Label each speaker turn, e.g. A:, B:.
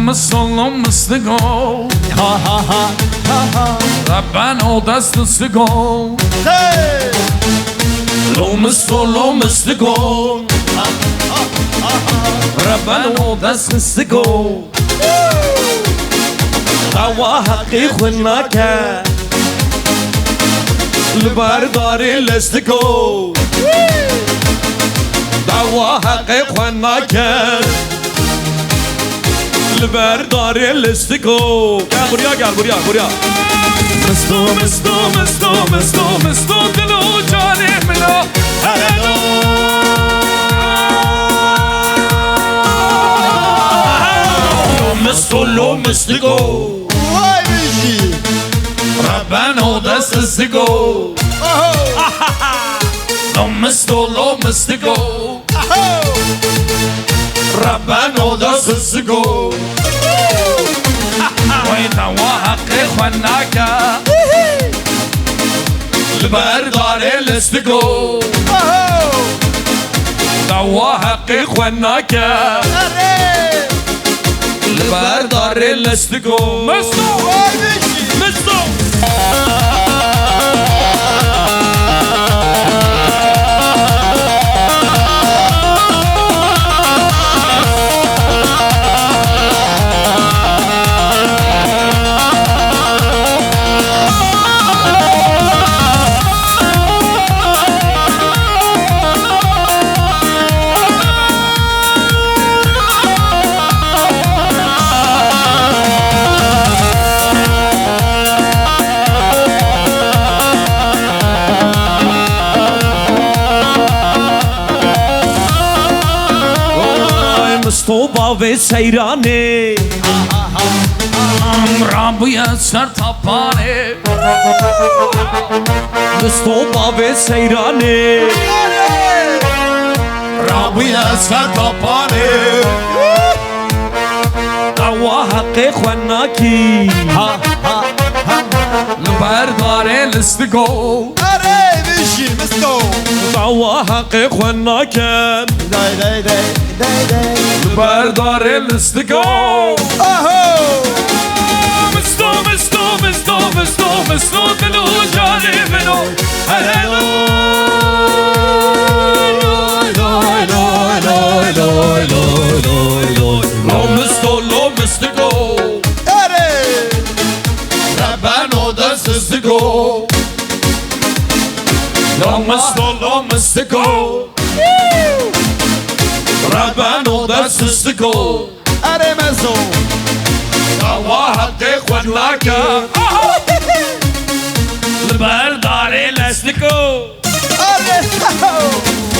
A: لوم استقو
B: ها ها ها ها
A: ربنا ودست استقو لوم استقو ربنا ودست استقو
B: دوا حقی خوناکه لبرداری لستکو دوا حقی خوناکه لبرداری لستکو گل بریا
A: مستو دلو جانی منا لوم استقو
B: وای بیشی
A: ربنا ودست استقو لوم استقو ربنا ودست استقو وين حقي خناكا البردار الاستقو دوا حقي خناكا البردار الاستقو مستو
B: تو باوی سیرانه
A: رابیا سر تپانه
B: تو باوی سیرانه
A: رابیا سر تپانه
B: دوا حقی خوناکی
A: البردار الاستقو
B: اره بیشی مستو دوا حقی خوناکن
A: البردار الاستقو مستو دلو جاني منو لوم استقو ربنا ودست استقو لوم استقو ربنا ودست استقو
B: اره مزو
A: دوا حقي خوناكا